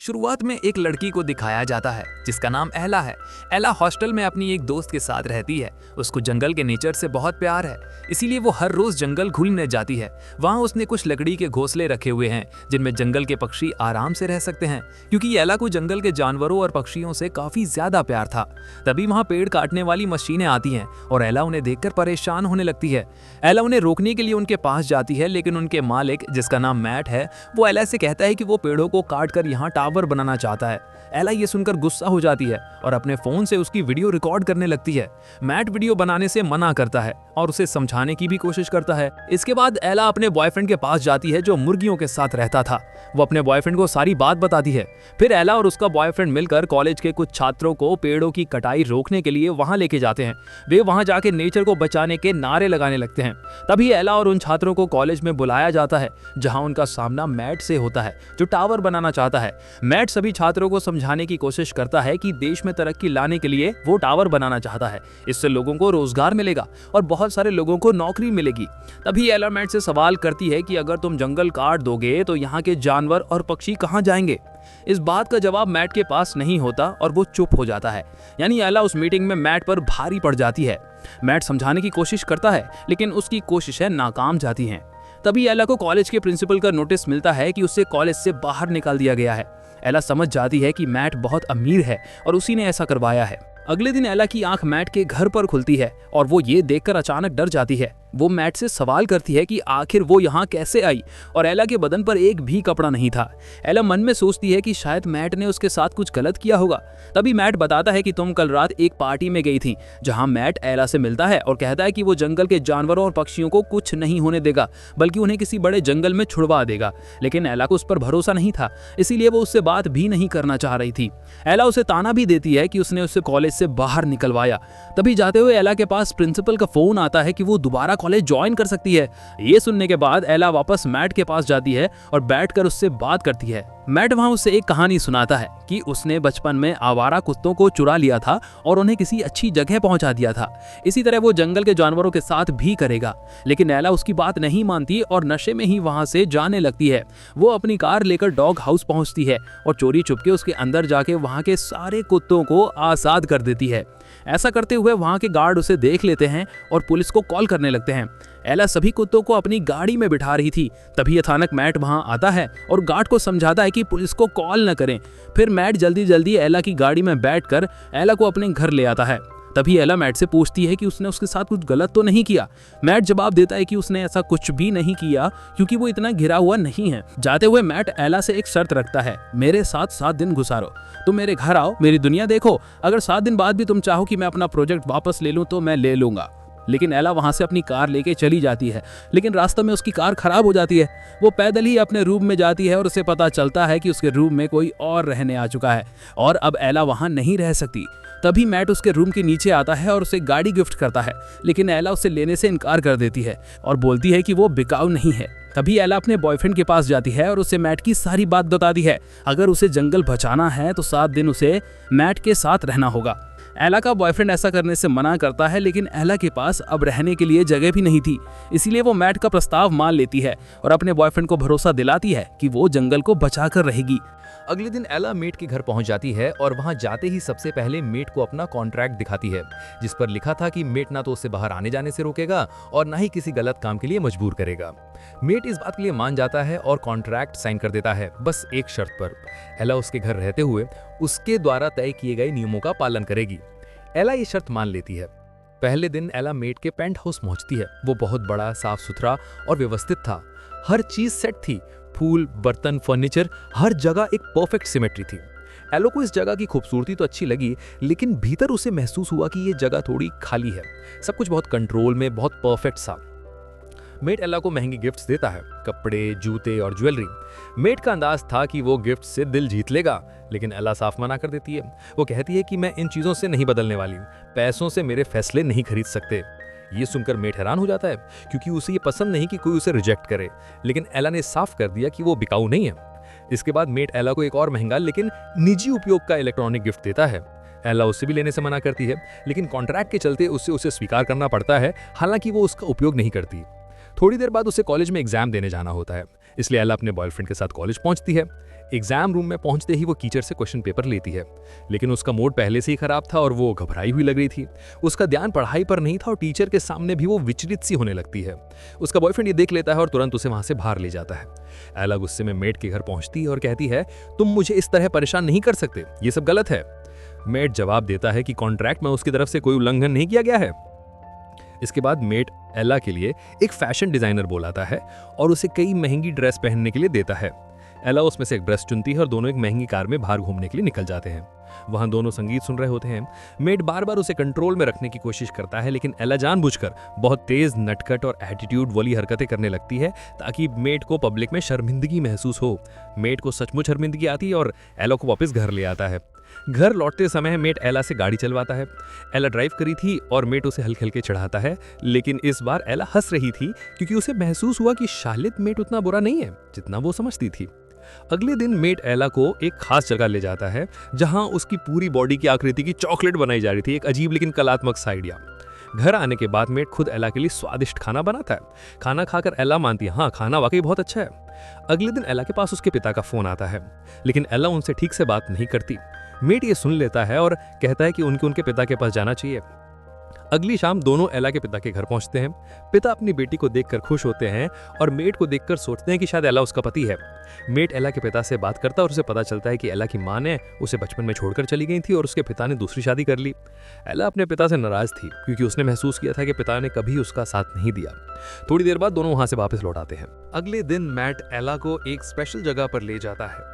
शुरुआत में एक लड़की को दिखाया जाता है जिसका नाम एला है। एला हॉस्टल में अपनी एक दोस्त के साथ रहती है। उसको जंगल के नेचर से बहुत प्यार है, इसीलिए वो हर रोज जंगल घूमने जाती है। वहाँ उसने कुछ लकड़ी के घोंसले रखे हुए हैं जिनमें जंगल के पक्षी आराम से रह सकते हैं, क्योंकि एला को जंगल के जानवरों और पक्षियों से काफी ज्यादा प्यार था। तभी वहाँ पेड़ काटने वाली मशीनें आती हैं और एला उन्हें देखकर परेशान होने लगती है। एला उन्हें रोकने के लिए उनके पास जाती है, लेकिन उनके मालिक, जिसका नाम मैट है, वो एला से कहता है कि वो पेड़ों को काट कर यहाँ टावर बनाना चाहता है। एला ये सुनकर गुस्सा हो जाती है और अपने फोन से उसकी वीडियो रिकॉर्ड करने लगती है। मैट वीडियो बनाने से मना करता है और उसे समझाने की भी कोशिश करता है। इसके बाद एला अपने बॉयफ्रेंड के पास जाती है जो मुर्गियों के साथ रहता था। वो अपने बॉयफ्रेंड को सारी बात बताती है। फिर एला और उसका बॉयफ्रेंड मिलकर कॉलेज के कुछ छात्रों को पेड़ों की कटाई रोकने के लिए वहां लेके जाते हैं। वे वहां जाके नेचर को बचाने के नारे लगाने लगते हैं। तभी एला और उन छात्रों को कॉलेज में बुलाया जाता है, जहां उनका सामना मैट से होता है जो टावर बनाना चाहता है। मैट सभी छात्रों को समझाने की कोशिश करता है कि देश में तरक्की लाने के लिए वो टावर बनाना चाहता है। इससे लोगों को रोजगार मिलेगा और बहुत सारे लोगों को नौकरी मिलेगी। तभी एला मैट से सवाल करती है कि अगर तुम जंगल काट दोगे तो यहाँ के जानवर और पक्षी कहाँ जाएंगे। इस बात का जवाब मैट के पास नहीं होता और वो चुप हो जाता है। यानी एला उस मीटिंग में मैट पर भारी पड़ जाती है। मैट समझाने की कोशिश करता है, लेकिन उसकी कोशिशें नाकाम जाती हैं। तभी एला को कॉलेज के प्रिंसिपल का नोटिस मिलता है कि उसे कॉलेज से बाहर निकाल दिया गया है। एला समझ जाती है कि मैट बहुत अमीर है और उसी ने ऐसा करवाया है। अगले दिन एला की आंख मैट के घर पर खुलती है और वो ये देखकर अचानक डर जाती है। वो मैट से सवाल करती है कि आखिर वो यहाँ कैसे आई, और एला के बदन पर एक भी कपड़ा नहीं था। एला मन में सोचती है कि शायद मैट ने उसके साथ कुछ गलत किया होगा। तभी मैट बताता है कि तुम कल रात एक पार्टी में गई थी, जहाँ मैट एला से मिलता है और कहता है कि वो जंगल के जानवरों और पक्षियों को कुछ नहीं होने देगा, बल्कि उन्हें किसी बड़े जंगल में छुड़वा देगा। लेकिन एला को उस पर भरोसा नहीं था, इसीलिए वो उससे बात भी नहीं करना चाह रही थी। एला उसे ताना भी देती है कि उसने उसे कॉलेज से बाहर निकलवाया। तभी जाते हुए एला के पास प्रिंसिपल का फोन आता है कि वो दोबारा कॉलेज ज्वाइन कर सकती है। ये सुनने के बाद एला वापस मैट के पास जाती है और बैठकर उससे बात करती है। मैट वहां उसे एक कहानी सुनाता है कि उसने बचपन में आवारा कुत्तों को चुरा लिया था और उन्हें किसी अच्छी जगह पहुंचा दिया था। इसी तरह वो जंगल के जानवरों के साथ भी करेगा। लेकिन एला उसकी बात नहीं मानती और नशे में ही वहां से जाने लगती है। वो अपनी कार लेकर डॉग हाउस पहुंचती है और चोरी छुपके उसके अंदर जाके वहां के सारे कुत्तों को आजाद कर देती है। ऐसा करते हुए वहां के गार्ड उसे देख लेते हैं और पुलिस को कॉल करने लगते हैं। एला सभी कुत्तों को अपनी गाड़ी में बिठा रही थी। तभी अचानक मैट वहां आता है और गार्ड को समझाता है कि पुलिस को कॉल न करें। फिर मैट जल्दी जल्दी एला की गाड़ी में बैठकर एला को अपने घर ले आता है। तभी एला मैट से पूछती है कि उसने उसके साथ कुछ गलत तो नहीं किया। मैट जवाब देता है कि उसने ऐसा कुछ भी नहीं किया, क्योंकि वो इतना घिरा हुआ नहीं है। जाते हुए मैट एला से एक शर्त रखता है, मेरे साथ 7 दिन गुजारो। तुम मेरे घर आओ, मेरी दुनिया देखो। अगर 7 दिन बाद भी तुम चाहो कि मैं अपना प्रोजेक्ट वापस ले लूं तो मैं ले लूंगा। लेकिन एला वहां से अपनी कार लेके चली जाती है, लेकिन रास्ते में उसकी कार खराब हो जाती है। वो पैदल ही अपने रूम में जाती है और उसे पता चलता है कि उसके रूम में कोई और रहने आ चुका है और अब एला वहां नहीं रह सकती। तभी मैट उसके रूम के नीचे आता है और उसे गाड़ी गिफ्ट करता है, लेकिन एला उसे लेने से इनकार कर देती है और बोलती है कि वो बिकाऊ नहीं है। तभी एला अपने बॉयफ्रेंड के पास जाती है और उसे मैट की सारी बात बताती है। अगर उसे जंगल बचाना है तो 7 दिन उसे मैट के साथ रहना होगा। एला का बॉयफ्रेंड ऐसा करने से मना करता है, लेकिन एला के पास अब रहने के लिए जगह भी नहीं थी। इसीलिए वो मैट का प्रस्ताव मान लेती है और अपने बॉयफ्रेंड को भरोसा दिलाती है कि वो जंगल को बचाकर रहेगी। अगले दिन एला मेट के घर पहुंच जाती है और वहां जाते ही सबसे पहले मेट को अपना कॉन्ट्रैक्ट दिखाती है, जिस पर लिखा था कि मेट ना तो उसे बाहर आने जाने से रोकेगा और ना ही किसी गलत काम के लिए मजबूर करेगा। मेट इस बात के लिए मान जाता है और कॉन्ट्रैक्ट साइन कर देता है, बस एक शर्त पर। एला उसके घर रहते हुए उसके द्वारा तय किए गए नियमों का पालन करेगी। एला ये शर्त मान लेती है। पहले दिन एला मेट के पेंट हाउस पहुंचती है। वो बहुत बड़ा, साफ सुथरा और व्यवस्थित था। हर चीज सेट थी, फूल, बर्तन, फर्नीचर, हर जगह एक परफेक्ट सिमेट्री थी। एलो को इस जगह की खूबसूरती तो अच्छी लगी, लेकिन भीतर उसे महसूस हुआ कि ये जगह थोड़ी खाली है। सब कुछ बहुत कंट्रोल में, बहुत परफेक्ट सा। मेट एला को महंगी गिफ्ट्स देता है, कपड़े, जूते और ज्वेलरी। मेट का अंदाज था कि वो गिफ्ट से दिल जीत लेगा, लेकिन एला साफ मना कर देती है। वो कहती है कि मैं इन चीजों से नहीं बदलने वाली, पैसों से मेरे फैसले नहीं खरीद सकते। ये सुनकर मेट हैरान हो जाता है, क्योंकि उसे ये पसंद नहीं कि कोई उसे रिजेक्ट करे, लेकिन एला ने साफ कर दिया कि वो बिकाऊ नहीं है। इसके बाद मेट एला को एक और महंगा लेकिन निजी उपयोग का इलेक्ट्रॉनिक गिफ्ट देता है। एला उसे भी लेने से मना करती है, लेकिन कॉन्ट्रैक्ट के चलते उसे स्वीकार करना पड़ता है, हालांकि वो उसका उपयोग नहीं करती। थोड़ी देर बाद उसे कॉलेज में एग्जाम देने जाना होता है, इसलिए एला अपने बॉयफ्रेंड के साथ कॉलेज पहुंचती है। एग्जाम रूम में पहुंचते ही वो टीचर से क्वेश्चन पेपर लेती है, लेकिन उसका मूड पहले से ही खराब था और वो घबराई हुई लग रही थी। उसका ध्यान पढ़ाई पर नहीं था और टीचर के सामने भी वो विचलित सी होने लगती है। उसका बॉयफ्रेंड ये देख लेता है और तुरंत उसे वहां से बाहर ले जाता है। एला गुस्से में मेट के घर पहुंचती है और कहती है, तुम मुझे इस तरह परेशान नहीं कर सकते, ये सब गलत है। मेट जवाब देता है कि कॉन्ट्रैक्ट में उसकी तरफ से कोई उल्लंघन नहीं किया गया है। इसके बाद मेट एला के लिए एक फैशन डिजाइनर बुलाता है और उसे कई महंगी ड्रेस पहनने के लिए देता है। एला उसमें से एक ड्रेस चुनती है और दोनों एक महंगी कार में बाहर घूमने के लिए निकल जाते हैं। वहां दोनों संगीत सुन रहे होते हैं। मेट बार बार उसे कंट्रोल में रखने की कोशिश करता है, लेकिन एला जानबूझकर बहुत तेज, नटखट और एटीट्यूड वाली हरकतें करने लगती है ताकि मेट को पब्लिक में शर्मिंदगी महसूस हो। मेट को सचमुच शर्मिंदगी आती है और एला को वापस घर ले आता है। घर लौटते समय मेट एला से गाड़ी चलवाता है। एला ड्राइव करी थी और मेट उसे हल्के हल्के चढ़ाता है, लेकिन इस बार एला हंस रही थी क्योंकि उसे महसूस हुआ कि शायद मेट उतना बुरा नहीं है जितना वो समझती थी। अगले दिन मेट एला को एक खास जगह ले जाता है जहां उसकी पूरी बॉडी की आकृति की चॉकलेट बनाई जा रही थी। एक अजीब लेकिन कलात्मक सा आइडिया। घर आने के बाद मेट खुद एला के लिए स्वादिष्ट खाना बनाता है। खाना खाकर एला मानती है, हाँ खाना वाकई बहुत अच्छा है। अगले दिन एला के पास उसके पिता का फोन आता है, लेकिन एला उनसे ठीक से बात नहीं करती। मेट ये सुन लेता है और कहता है कि उनके पिता के पास जाना चाहिए। अगली शाम दोनों एला के पिता के घर पहुंचते हैं। पिता अपनी बेटी को देखकर खुश होते हैं और मेट को देखकर सोचते हैं कि शायद एला उसका पति है। मेट एला के पिता से बात करता है और उसे पता चलता है कि एला की मां ने उसे बचपन में छोड़कर चली गई थी और उसके पिता ने दूसरी शादी कर ली। एला अपने पिता से नाराज थी क्योंकि उसने महसूस किया था कि पिता ने कभी उसका साथ नहीं दिया। थोड़ी देर बाद दोनों वहां से वापस लौट आते हैं। अगले दिन मैट एला को एक स्पेशल जगह पर ले जाता है।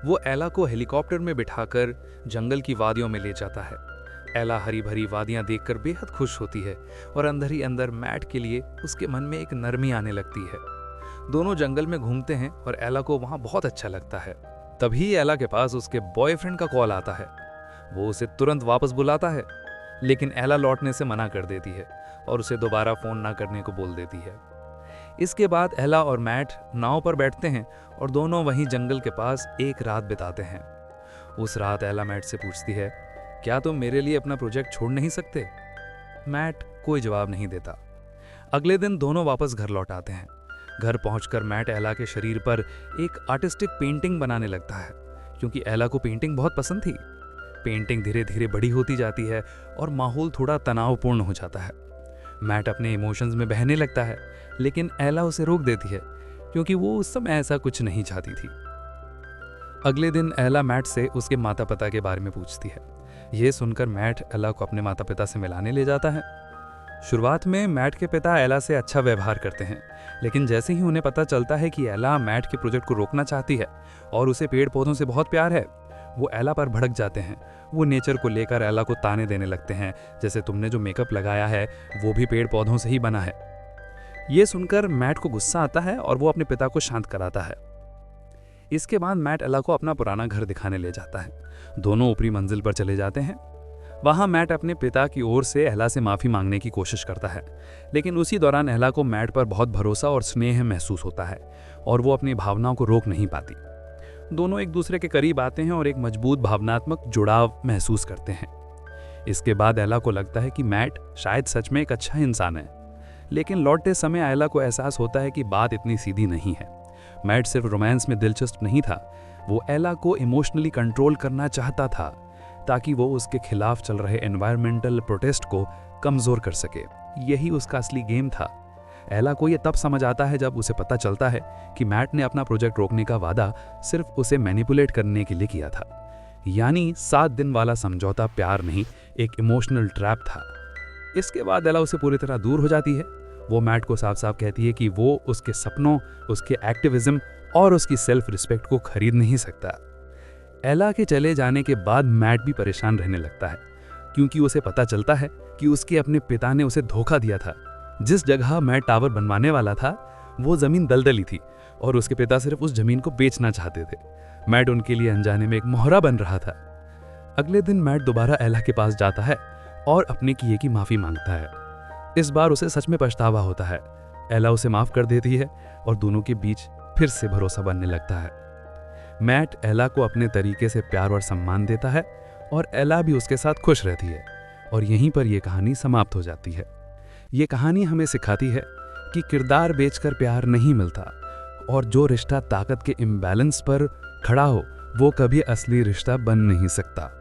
वो एला को हेलीकॉप्टर में बिठाकर जंगल की वादियों में ले जाता है। एला हरी भरी वादियां देखकर बेहद खुश होती है और अंदर ही अंदर मैट के लिए उसके मन में एक नरमी आने लगती है। दोनों जंगल में घूमते हैं और एला को वहां बहुत अच्छा लगता है। तभी एला के पास उसके बॉयफ्रेंड का कॉल आता है। वो उसे तुरंत वापस बुलाता है, लेकिन एला लौटने से मना कर देती है और उसे दोबारा फोन ना करने को बोल देती है। इसके बाद एला और मैट नाव पर बैठते हैं और दोनों वहीं जंगल के पास एक रात बिताते हैं। उस रात एला मैट से पूछती है, क्या तुम मेरे लिए अपना प्रोजेक्ट छोड़ नहीं सकते? मैट कोई जवाब नहीं देता। अगले दिन दोनों वापस घर लौट आते हैं। घर पहुंचकर मैट एला के शरीर पर एक आर्टिस्टिक पेंटिंग बनाने लगता है क्योंकि एला को पेंटिंग बहुत पसंद थी। पेंटिंग धीरे धीरे बड़ी होती जाती है और माहौल थोड़ा तनावपूर्ण हो जाता है। मैट अपने इमोशंस में बहने लगता है, लेकिन एला उसे रोक देती है क्योंकि वो उस समय ऐसा कुछ नहीं चाहती थी। अगले दिन एला मैट से उसके माता पिता के बारे में पूछती है। ये सुनकर मैट एला को अपने माता पिता से मिलाने ले जाता है। शुरुआत में मैट के पिता एला से अच्छा व्यवहार करते हैं, लेकिन जैसे ही उन्हें पता चलता है कि एला मैट के प्रोजेक्ट को रोकना चाहती है और उसे पेड़ पौधों से बहुत प्यार है, वो एला पर भड़क जाते हैं। वो नेचर को लेकर एला को ताने देने लगते हैं, जैसे तुमने जो मेकअप लगाया है वो भी पेड़ पौधों से ही बना है। ये सुनकर मैट को गुस्सा आता है और वो अपने पिता को शांत कराता है। इसके बाद मैट एला को अपना पुराना घर दिखाने ले जाता है। दोनों ऊपरी मंजिल पर चले जाते हैं। वहां मैट अपने पिता की ओर से एला से माफी मांगने की कोशिश करता है, लेकिन उसी दौरान एला को मैट पर बहुत भरोसा और स्नेह महसूस होता है और वो अपनी भावनाओं को रोक नहीं पाती। दोनों एक दूसरे के करीब आते हैं और एक मजबूत भावनात्मक जुड़ाव महसूस करते हैं। इसके बाद एला को लगता है कि मैट शायद सच में एक अच्छा इंसान है, लेकिन लौटते समय एला को एहसास होता है कि बात इतनी सीधी नहीं है। मैट सिर्फ रोमांस में दिलचस्प नहीं था, वो एला को इमोशनली कंट्रोल करना चाहता था ताकि वो उसके खिलाफ चल रहे एनवायरमेंटल प्रोटेस्ट को कमजोर कर सके। यही उसका असली गेम था। एला को यह तब समझ आता है जब उसे पता चलता है कि मैट ने अपना प्रोजेक्ट रोकने का वादा सिर्फ उसे मैनिपुलेट करने के लिए किया था। यानी 7 दिन वाला समझौता प्यार नहीं, एक इमोशनल ट्रैप था। इसके बाद एला उसे पूरी तरह दूर हो जाती है। वो मैट को साफ साफ कहती है कि वो उसके सपनों, उसके एक्टिविज्म और उसकी सेल्फ रिस्पेक्ट को खरीद नहीं सकता। एला के चले जाने के बाद मैट भी परेशान रहने लगता है क्योंकि उसे पता चलता है कि उसके अपने पिता ने उसे धोखा दिया था। जिस जगह मैट टावर बनवाने वाला था वो जमीन दलदली थी और उसके पिता सिर्फ उस जमीन को बेचना चाहते थे। मैट उनके लिए अनजाने में एक मोहरा बन रहा था। अगले दिन मैट दोबारा एला के पास जाता है और अपने किए की माफी मांगता है। इस बार उसे सच में पछतावा होता है। एला उसे माफ कर देती है और दोनों के बीच फिर से भरोसा बनने लगता है। मैट एला को अपने तरीके से प्यार और सम्मान देता है और एला भी उसके साथ खुश रहती है और यहीं पर यह कहानी समाप्त हो जाती है। ये कहानी हमें सिखाती है कि किरदार बेचकर प्यार नहीं मिलता और जो रिश्ता ताकत के इम्बैलेंस पर खड़ा हो, वो कभी असली रिश्ता बन नहीं सकता।